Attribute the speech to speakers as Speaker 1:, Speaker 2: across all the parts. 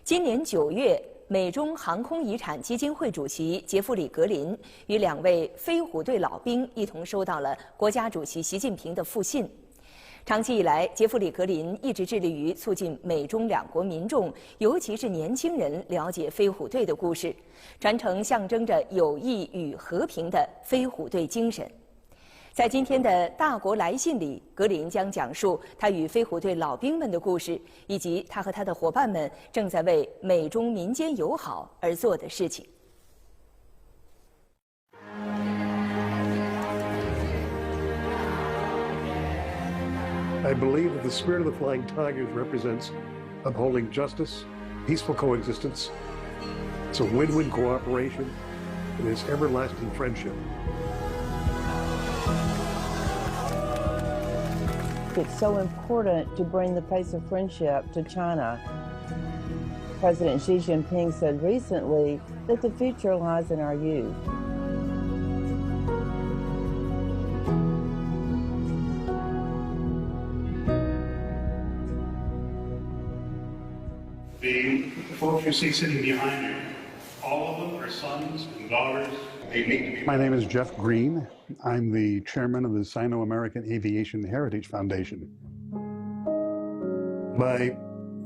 Speaker 1: 今年9月，美中航空遗产基金会主席杰弗里·格林与2位飞虎队老兵一同收到了国家主席习近平的复信。长期以来，杰弗里·格林一直致力于促进美中2国民众，尤其是年轻人了解飞虎队的故事，传承象征着友谊与和平的飞虎队精神。在今天的大国来信里，格林将讲述他与飞虎队老兵们的故事，以及他和他的伙伴们正在为美中民间友好而做的事情。
Speaker 2: I believe that the spirit of the Flying Tigers represents upholding justice, peaceful coexistence. It's a win-win cooperation, and it's everlasting friendship.
Speaker 3: It's so important to bring the face of friendship to China. President Xi Jinping said recently that the future lies in our youth.
Speaker 2: The folks you see sitting behind you, all of them are sons and daughters. They need to be. My name is Jeff Green. I'm the chairman of the Sino-American Aviation Heritage Foundation. My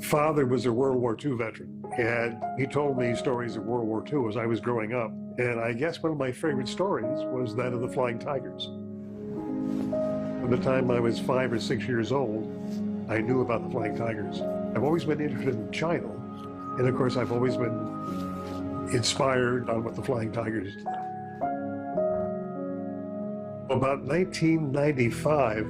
Speaker 2: father was a World War II veteran, and he told me stories of World War II as I was growing up. And I guess one of my favorite stories was that of the Flying Tigers. From the time I was 5 or 6 years old, I knew about the Flying Tigers. I've always been interested in China, and of course I've always been inspired on what the Flying Tigers did. About 1995,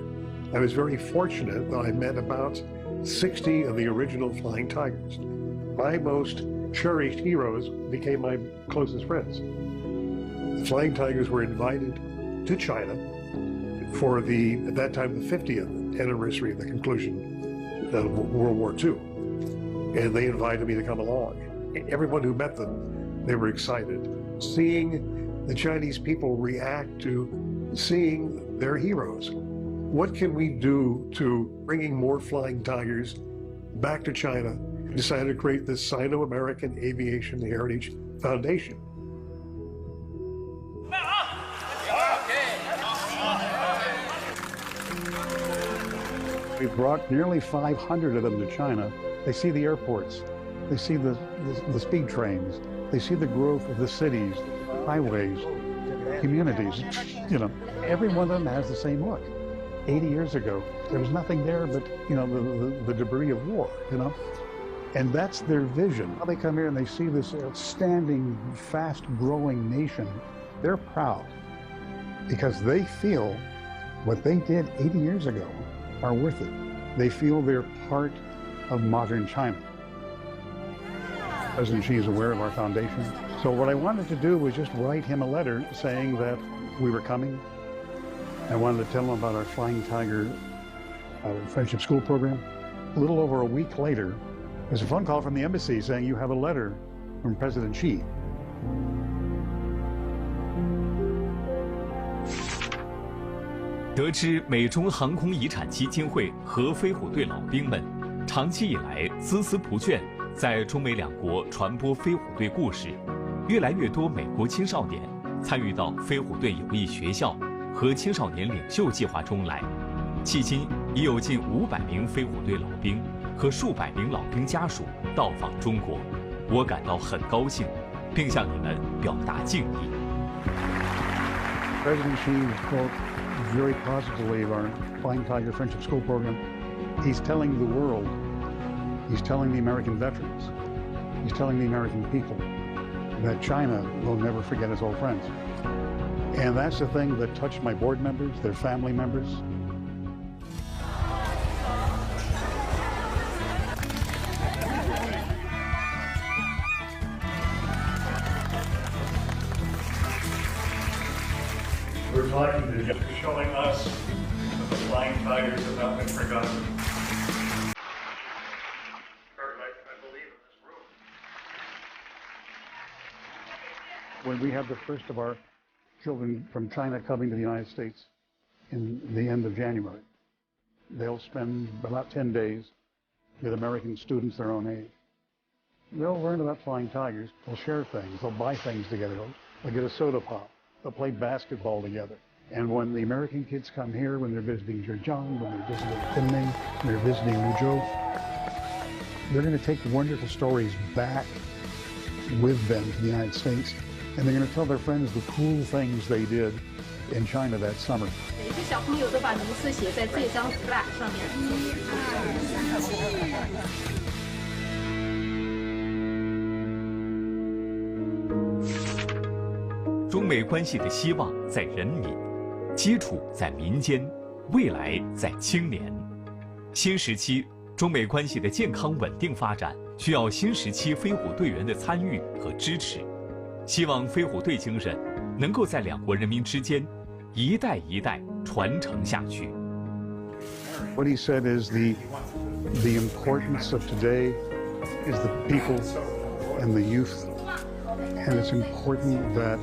Speaker 2: I was very fortunate that I met about 60 of the original Flying Tigers. My most cherished heroes became my closest friends. The Flying Tigers were invited to China for at that time, the 50th anniversary of the conclusion of World War II. And they invited me to come along. Everyone who met them, they were excited. Seeing the Chinese people react to seeing their heroes. What can we do to bringing more Flying Tigers back to China? We decided to create this Sino-American Aviation Heritage Foundation. We've brought nearly 500 of them to China. They see the airports, they see the speed trains, they see the growth of the cities, highways, communities. You know, every one of them has the same look. 80 years ago, there was nothing there but, you know, the debris of war, you know? And that's their vision. They come here and they see this outstanding, fast-growing nation. They're proud because they feel what they did 80 years ago are worth it. They feel they're part of modern China. President Xi is aware of our foundation. So what I wanted to do was just write him a letter saying that we were coming. I wanted to tell him about our Flying Tiger Friendship School program. A little over a week later, there's a phone call from the embassy saying you have a letter from President Xi.
Speaker 4: 得知美中航空遗产基金会和飞虎队老兵们长期以来孜孜不倦在中美2国传播飞虎队故事，越来越多美国青少年参与到飞虎队友谊学校和青少年领袖计划中来。迄今已有近500名飞虎队老兵和数百名老兵家属到访中国，我感到很高兴，并向你们表达敬意。
Speaker 2: President Xi spoke very positively of our Flying Tiger Friendship School program. He's telling the world, he's telling the American veterans, he's telling the American people that China will never forget its old friends. And that's the thing that touched my board members, their family members. We're talking to you, showing us that the Flying Tigers have not been forgotten. I believe in this room. When we have the first of our children from China coming to the United States in the end of January, they'll spend about 10 days with American students their own age.
Speaker 5: They'll learn about flying tigers. They'll share things. They'll buy things together. They'll get a soda pop. They'll play basketball together. And when the American kids come here, when they're visiting Zhejiang, when they're visiting Kunming, when they're visiting Wuzhou, they're going to take wonderful stories back with them to the United States, and they're going to tell their friends the cool things they did in China that summer.
Speaker 6: 每个小朋友都把名字写在这张 flag 上面。
Speaker 4: 中美关系的希望在人民，基础在民间，未来在青年。新时期中美关系的健康稳定发展，需要新时期飞虎队员的参与和支持。希望飞虎队精神能够在两国人民之间一代一代传承下去。
Speaker 5: What he said is the importance of today is the people and the youth, and it's important that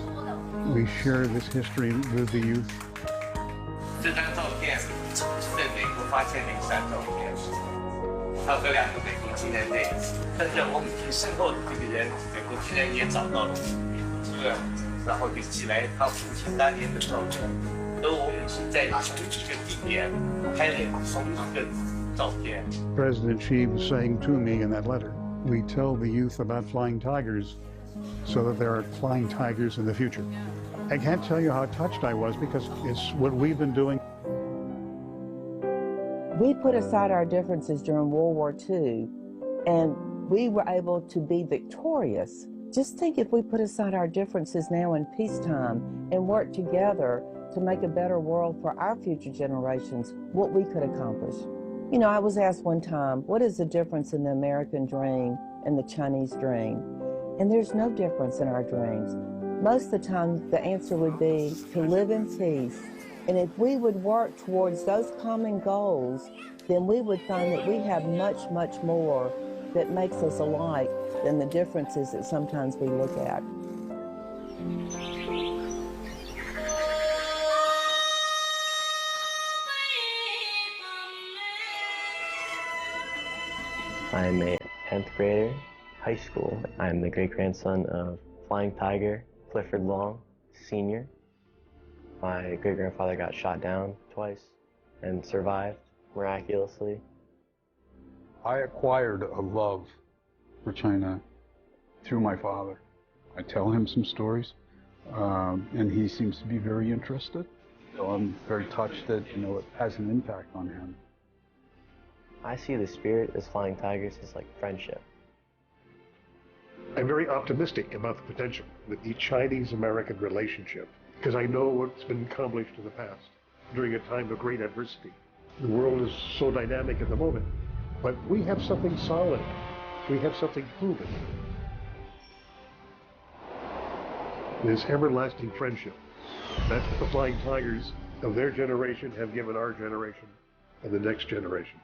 Speaker 5: we share this history with the youth.
Speaker 7: 这张照片是在美国发现的一张照片，他和两个美国军人在一起。但是我们最身后的这个人，美国军人也找到了这个，然后就寄来他父亲当年的照片。而我们是在同一个地点拍了同一个照片。
Speaker 5: President Xi was saying to me in that letter, we tell the youth about flying tigers so that there are flying tigers in the future. I can't tell you how touched I was because it's what we've been doing.
Speaker 3: We put aside our differences during World War II, and we were able to be victorious. Just think if we put aside our differences now in peacetime and work together to make a better world for our future generations, what we could accomplish. You know, I was asked one time, what is the difference in the American dream and the Chinese dream? And there's no difference in our dreams. Most of the time, the answer would be to live in peace. And if we would work towards those common goals, then we would find that we have much, much more that makes us alike than the differences that sometimes we look at.
Speaker 8: I'm a 10th grader, high school. I'm the great-grandson of Flying Tiger, Clifford Long, Sr. My great-grandfather got shot down twice and survived miraculously.
Speaker 5: I acquired a love for China through my father. I tell him some stories, and he seems to be very interested. So I'm very touched that, you know, it has an impact on him.
Speaker 8: I see the spirit as Flying Tigers as like friendship.
Speaker 2: I'm very optimistic about the potential with the Chinese-American relationship because I know what's been accomplished in the past during a time of great adversity. The world is so dynamic at the moment, but we have something solid. We have something proven. This everlasting friendship that the Flying Tigers of their generation have given our generation and the next generation.